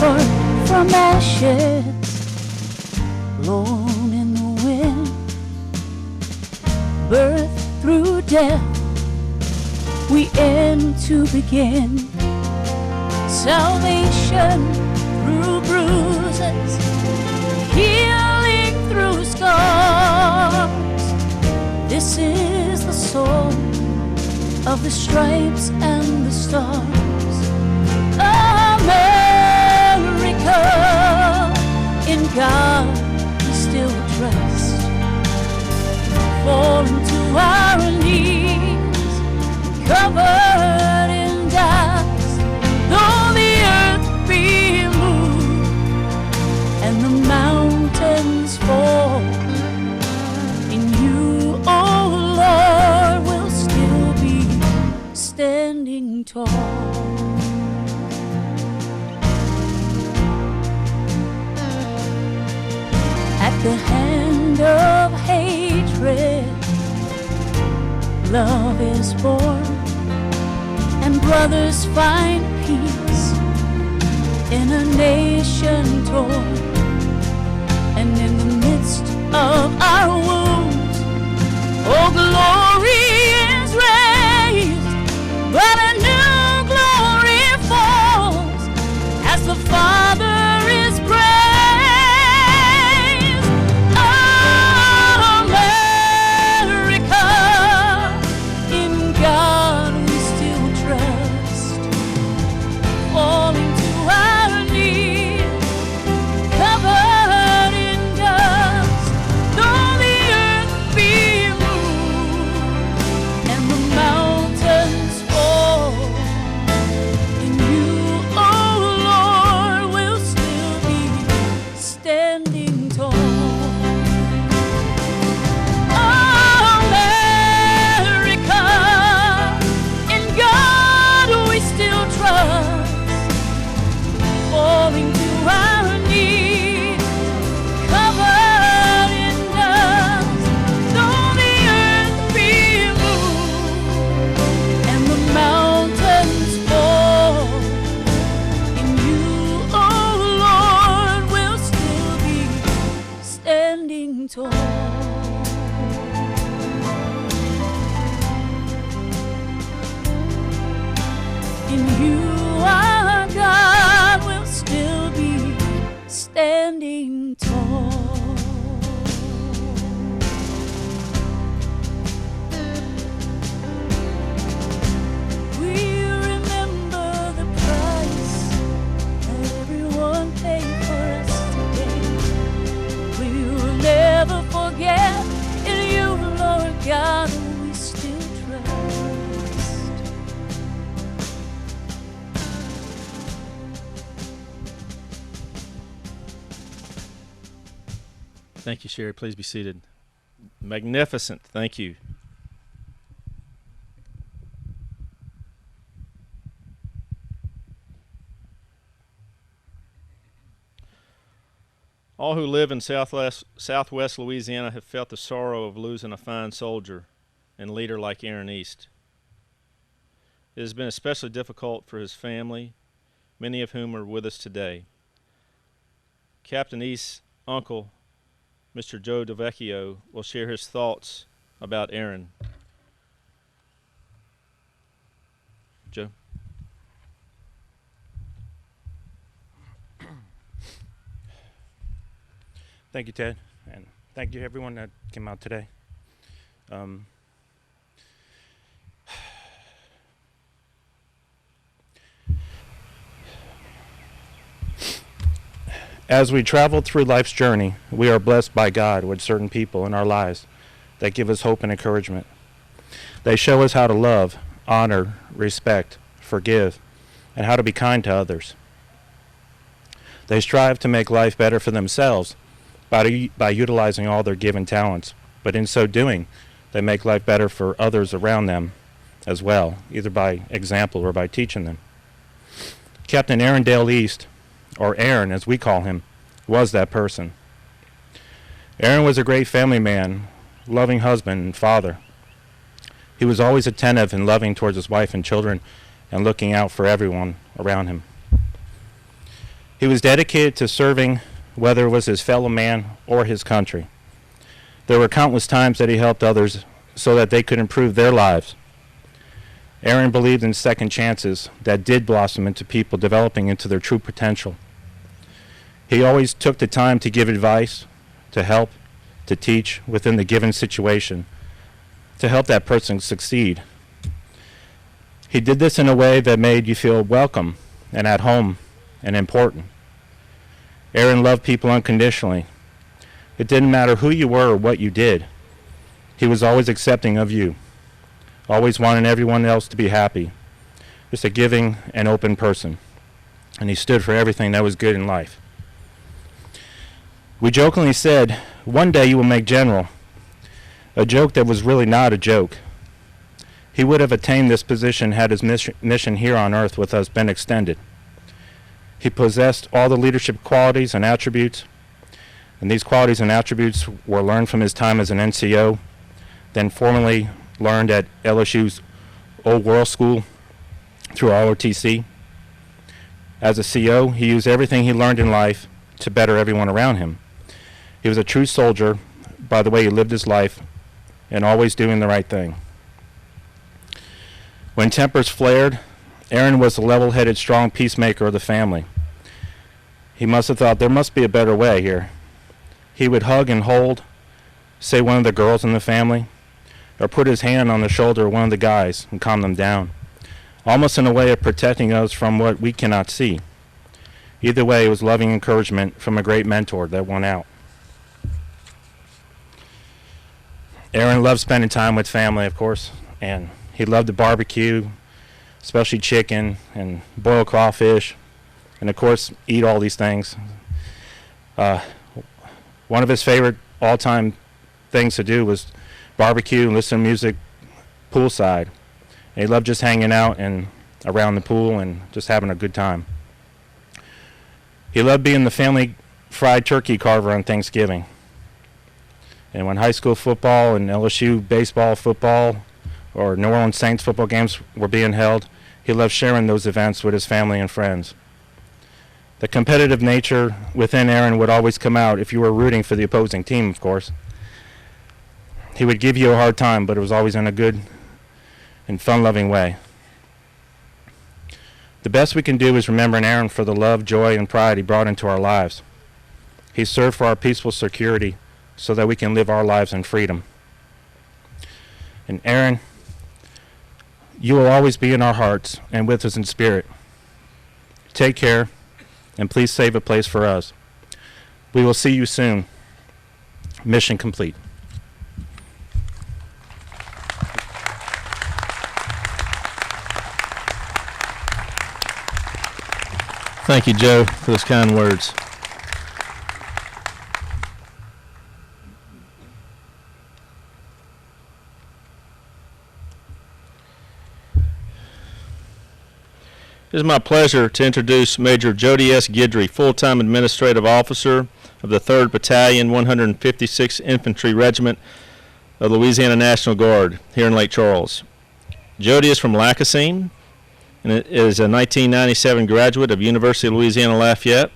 birth from ashes, blown in the wind, birth through death, we end to begin. Salvation through bruises, healing through scars. This is the soul of the stripes and the stars. America, in God we still trust. Falling to our knees, covered in dust. Though the earth be moved and the mountains fall, in you, oh Lord, we'll still be standing tall. At the hand of hatred, love is born, and brothers find peace in a nation torn. And in the midst of our wounds, oh, glory is raised, but a new glory falls as the Father is praised. America, in God we still trust. Falling to our knees, covered in dust. Though the earth be moved and the mountains fall, in you, oh Lord, we'll still be standing tall. America, in God we still trust. Falling to our knees, covered in dust. Though the earth be moved and the mountains fall, in you, oh Lord, we'll still be standing tall. In you, our God, will still be standing tall. We remember the price that everyone paid for us today. We will never forget. In you, Lord God, we still trust. Thank you, Sherry. Please be seated. Magnificent. Thank you. All who live in southwest Louisiana have felt the sorrow of losing a fine soldier and leader like Aaron East. It has been especially difficult for his family, many of whom are with us today. Captain East's uncle, Mr. Joe DeVecchio, will share his thoughts about Aaron. Joe. Thank you, Ted, and thank you everyone that came out today. As we travel through life's journey, we are blessed by God with certain people in our lives that give us hope and encouragement. They show us how to love, honor, respect, forgive, and how to be kind to others. They strive to make life better for themselves by utilizing all their given talents, but in so doing, they make life better for others around them as well, either by example or by teaching them. Captain Aaron Dale East, or Aaron as we call him, was that person. Aaron was a great family man, loving husband and father. He was always attentive and loving towards his wife and children and looking out for everyone around him. He was dedicated to serving, whether it was his fellow man or his country. There were countless times that he helped others so that they could improve their lives. Aaron believed in second chances that did blossom into people developing into their true potential. He always took the time to give advice, to help, to teach within the given situation, to help that person succeed. He did this in a way that made you feel welcome and at home and important. Aaron loved people unconditionally. It didn't matter who you were or what you did. He was always accepting of you, always wanting everyone else to be happy. Just a giving and open person. And he stood for everything that was good in life. We jokingly said, "One day you will make general," a joke that was really not a joke. He would have attained this position had his mission here on earth with us been extended. He possessed all the leadership qualities and attributes, and these qualities and attributes were learned from his time as an NCO, then formally learned at LSU's Old World School through ROTC. As a CO, he used everything he learned in life to better everyone around him. He was a true soldier by the way he lived his life and always doing the right thing. When tempers flared, Aaron was the level-headed, strong peacemaker of the family. He must have thought there must be a better way here. He would hug and hold, say one of the girls in the family, or put his hand on the shoulder of one of the guys and calm them down, almost in a way of protecting us from what we cannot see. Either way, it was loving encouragement from a great mentor that won out. Aaron loved spending time with family, of course, and he loved to barbecue, especially chicken and boiled crawfish, and of course, eat all these things. One of his favorite all-time things to do was barbecue and listen to music poolside. And he loved just hanging out and around the pool and just having a good time. He loved being the family fried turkey carver on Thanksgiving. And when high school football and LSU baseball, football, or New Orleans Saints football games were being held, he loved sharing those events with his family and friends. The competitive nature within Aaron would always come out if you were rooting for the opposing team, of course. He would give you a hard time, but it was always in a good and fun-loving way. The best we can do is remember Aaron for the love, joy, and pride he brought into our lives. He served for our peaceful security so that we can live our lives in freedom. And Aaron, you will always be in our hearts and with us in spirit. Take care, and please save a place for us. We will see you soon. Mission complete. Thank you, Joe, for those kind words. It is my pleasure to introduce Major Jody S. Guidry, full-time administrative officer of the 3rd Battalion, 156th Infantry Regiment of Louisiana National Guard here in Lake Charles. Jody is from Lacassine and is a 1997 graduate of University of Louisiana Lafayette.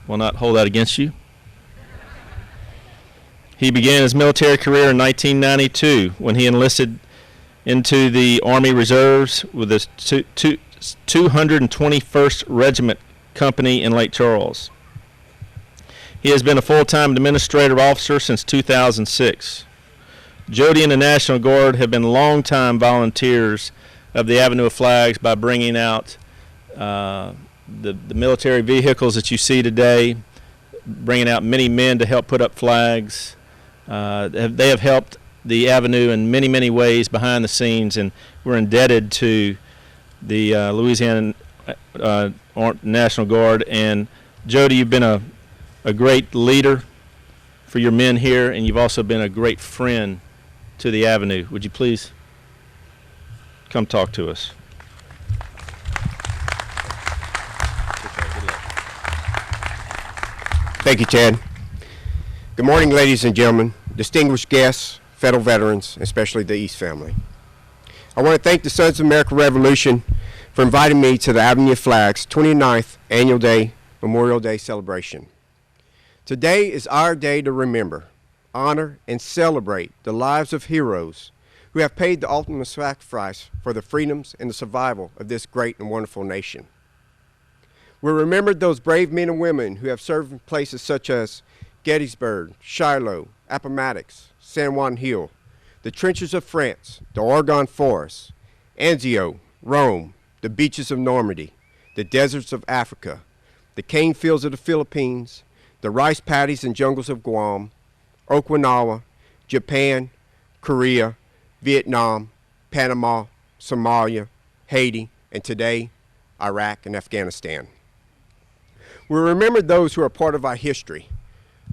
Will not hold that against you. He began his military career in 1992 when he enlisted into the Army Reserves with the 221st Regiment Company in Lake Charles. He has been a full-time administrative officer since 2006. Jody and the National Guard have been longtime volunteers of the Avenue of Flags by bringing out the military vehicles that you see today, bringing out many men to help put up flags. They have helped the Avenue in many, many ways behind the scenes, and we're indebted to the Louisiana National Guard. And Jody, you've been a great leader for your men here, and you've also been a great friend to the Avenue. Would you please come talk to us? Thank you, Ted. Good morning, ladies and gentlemen, distinguished guests, federal veterans, especially the East family. I want to thank the Sons of America Revolution for inviting me to the Avenue of Flags 29th Annual Day Memorial Day celebration. Today is our day to remember, honor, and celebrate the lives of heroes who have paid the ultimate sacrifice for the freedoms and the survival of this great and wonderful nation. We remember those brave men and women who have served in places such as Gettysburg, Shiloh, Appomattox, San Juan Hill, the trenches of France, the Oregon forests, Anzio, Rome, the beaches of Normandy, the deserts of Africa, the cane fields of the Philippines, the rice paddies and jungles of Guam, Okinawa, Japan, Korea, Vietnam, Panama, Somalia, Haiti, and today, Iraq and Afghanistan. We remember those who are part of our history,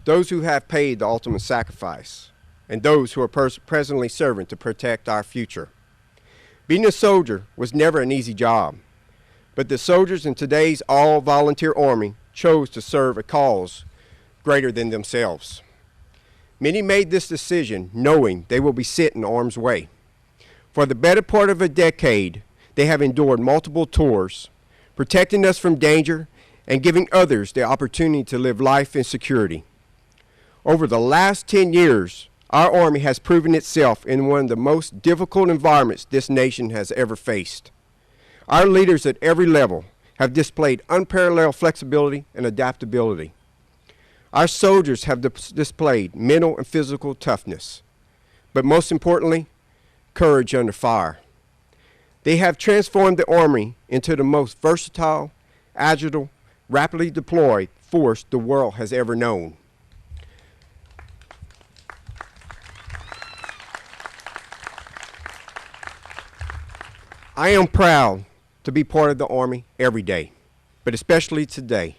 those who have paid the ultimate sacrifice, and those who are presently serving to protect our future. Being a soldier was never an easy job, but the soldiers in today's all-volunteer army chose to serve a cause greater than themselves. Many made this decision knowing they will be sent in harm's way. For the better part of a decade, they have endured multiple tours, protecting us from danger and giving others the opportunity to live life in security. Over the last 10 years, our Army has proven itself in one of the most difficult environments this nation has ever faced. Our leaders at every level have displayed unparalleled flexibility and adaptability. Our soldiers have displayed mental and physical toughness, but most importantly, courage under fire. They have transformed the Army into the most versatile, agile, rapidly deployed force the world has ever known. I am proud to be part of the Army every day, but especially today.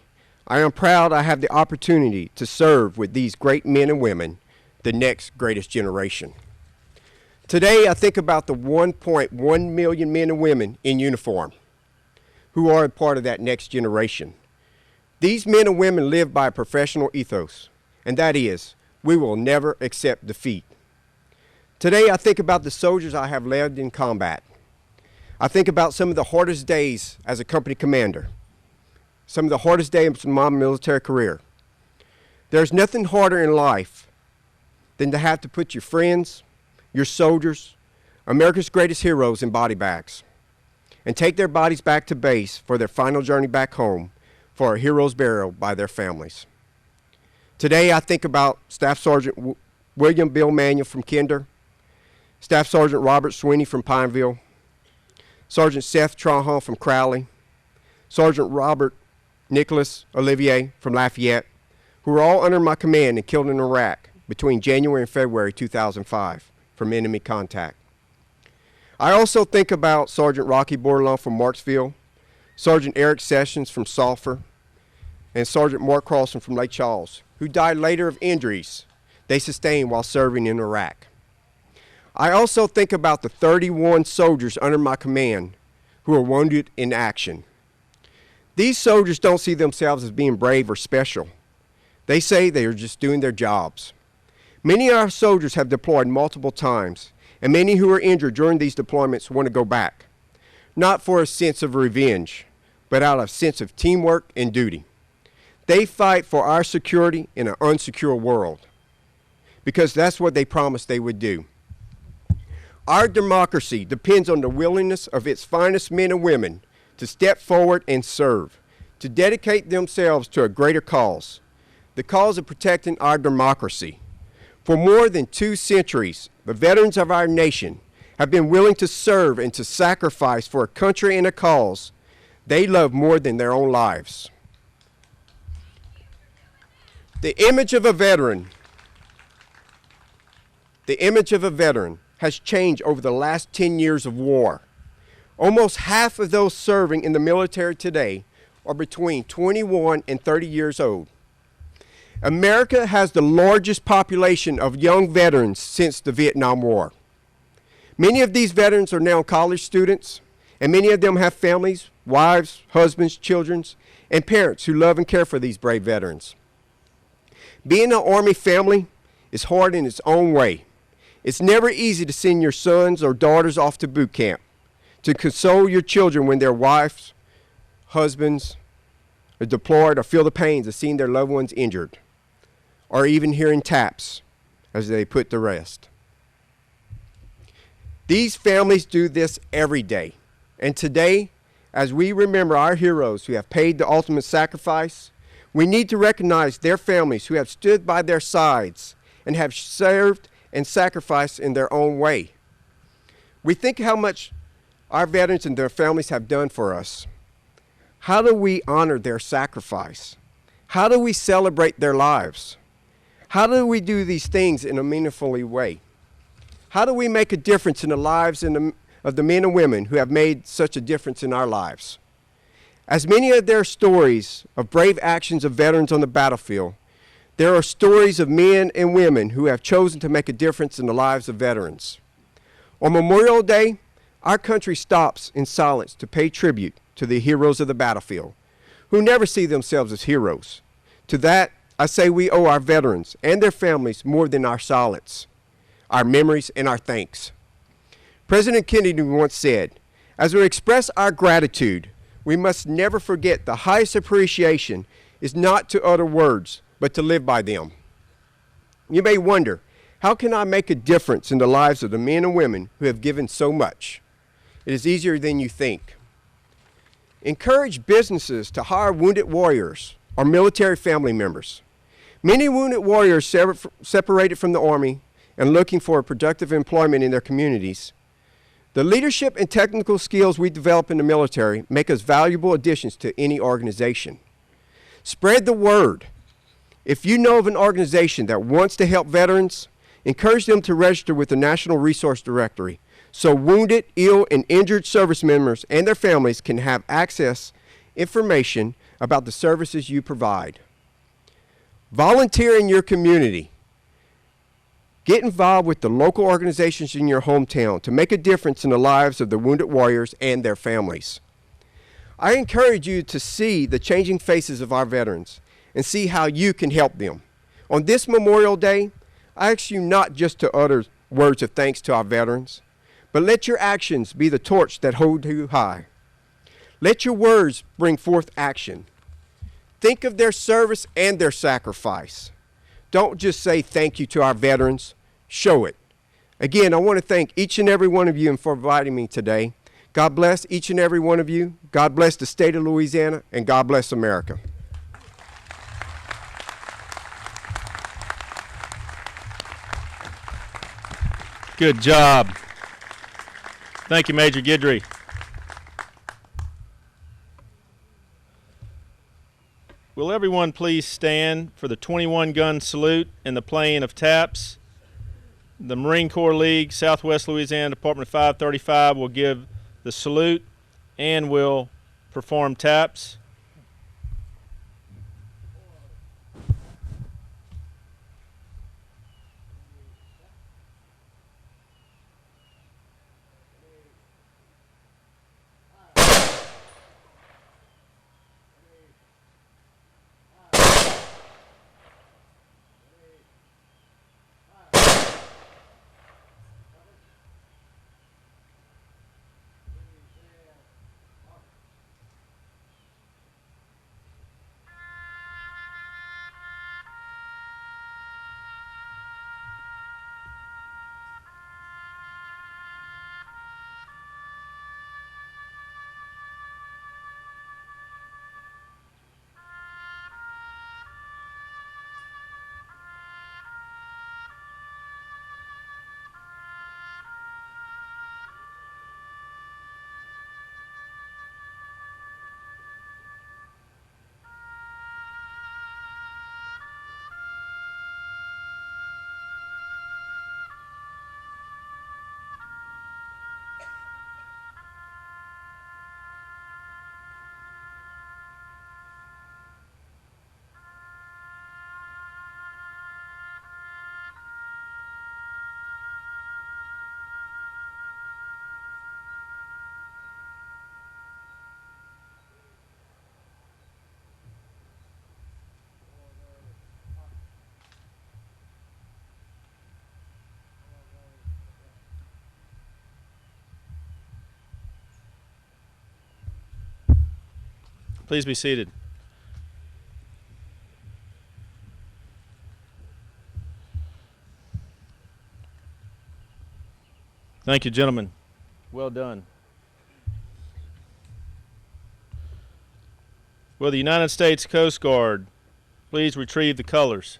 I am proud I have the opportunity to serve with these great men and women, the next greatest generation. Today, I think about the 1.1 million men and women in uniform who are a part of that next generation. These men and women live by a professional ethos, and that is, we will never accept defeat. Today, I think about the soldiers I have led in combat. I think about some of the hardest days as a company commander, some of the hardest days of my military career. There's nothing harder in life than to have to put your friends, your soldiers, America's greatest heroes in body bags, and take their bodies back to base for their final journey back home for a hero's burial by their families. Today, I think about Staff Sergeant William Bill Manuel from Kinder, Staff Sergeant Robert Sweeney from Pineville, Sergeant Seth Trahan from Crowley, Sergeant Robert Nicholas Olivier from Lafayette, who were all under my command and killed in Iraq between January and February 2005 from enemy contact. I also think about Sergeant Rocky Bordelon from Marksville, Sergeant Eric Sessions from Sulphur, and Sergeant Mark Carlson from Lake Charles, who died later of injuries they sustained while serving in Iraq. I also think about the 31 soldiers under my command who are wounded in action. These soldiers don't see themselves as being brave or special. They say they are just doing their jobs. Many of our soldiers have deployed multiple times, and many who are injured during these deployments want to go back, not for a sense of revenge, but out of a sense of teamwork and duty. They fight for our security in an unsecure world, because that's what they promised they would do. Our democracy depends on the willingness of its finest men and women to step forward and serve, to dedicate themselves to a greater cause, the cause of protecting our democracy. For more than 2 centuries, the veterans of our nation have been willing to serve and to sacrifice for a country and a cause they love more than their own lives. The image of a veteran has changed over the last 10 years of war. Almost half of those serving in the military today are between 21 and 30 years old. America has the largest population of young veterans since the Vietnam War. Many of these veterans are now college students, and many of them have families, wives, husbands, children, and parents who love and care for these brave veterans. Being an Army family is hard in its own way. It's never easy to send your sons or daughters off to boot camp, to console your children when their wives, husbands, or deplored or feel the pains of seeing their loved ones injured, or even hearing taps as they put to rest. These families do this every day. And today, as we remember our heroes who have paid the ultimate sacrifice, we need to recognize their families who have stood by their sides and have served and sacrificed in their own way. We think how much our veterans and their families have done for us. How do we honor their sacrifice? How do we celebrate their lives? How do we do these things in a meaningful way? How do we make a difference in the lives of the men and women who have made such a difference in our lives? As many of their stories of brave actions of veterans on the battlefield, there are stories of men and women who have chosen to make a difference in the lives of veterans. On Memorial Day, our country stops in silence to pay tribute to the heroes of the battlefield, who never see themselves as heroes. To that, I say we owe our veterans and their families more than our silence, our memories, and our thanks. President Kennedy once said, as we express our gratitude, we must never forget the highest appreciation is not to utter words, but to live by them. You may wonder, how can I make a difference in the lives of the men and women who have given so much? It is easier than you think. Encourage businesses to hire wounded warriors or military family members. Many wounded warriors separated from the Army and looking for productive employment in their communities. The leadership and technical skills we develop in the military make us valuable additions to any organization. Spread the word. If you know of an organization that wants to help veterans, encourage them to register with the National Resource Directory so wounded, ill, and injured service members and their families can have access information about the services you provide. Volunteer in your community. Get involved with the local organizations in your hometown to make a difference in the lives of the wounded warriors and their families. I encourage you to see the changing faces of our veterans and see how you can help them. On this Memorial Day, I ask you not just to utter words of thanks to our veterans, but let your actions be the torch that hold you high. Let your words bring forth action. Think of their service and their sacrifice. Don't just say thank you to our veterans, show it. Again, I want to thank each and every one of you for inviting me today. God bless each and every one of you. God bless the state of Louisiana, and God bless America. Good job. Thank you, Major Guidry. Will everyone please stand for the 21-gun salute and the playing of taps? The Marine Corps League, Southwest Louisiana Department 535 will give the salute and will perform taps. Please be seated. Thank you, gentlemen. Well done. Will the United States Coast Guard please retrieve the colors?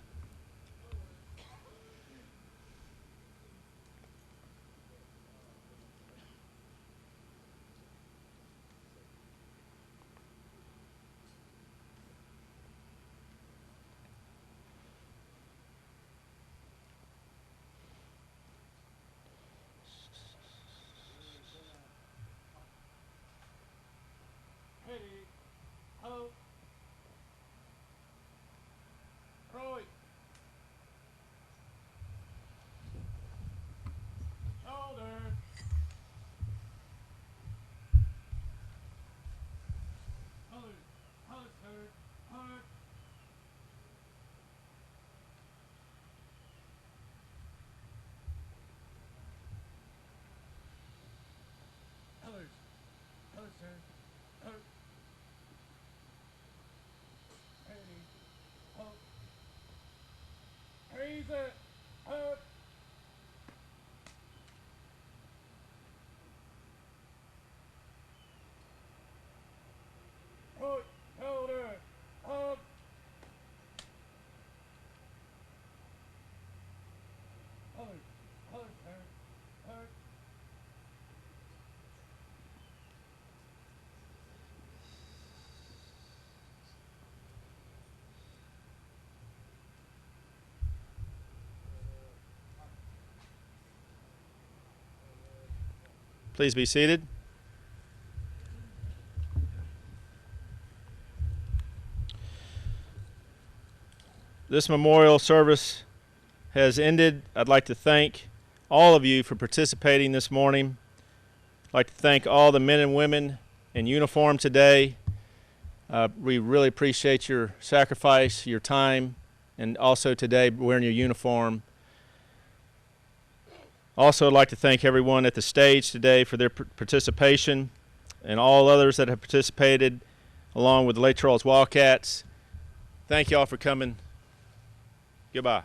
Please be seated. This memorial service has ended. I'd like to thank all of you for participating this morning. I'd like to thank all the men and women in uniform today. We really appreciate your sacrifice, your time, and also today wearing your uniform. Also, I'd like to thank everyone at the stage today for their participation and all others that have participated along with the Lake Charles Wildcats. Thank you all for coming. Goodbye.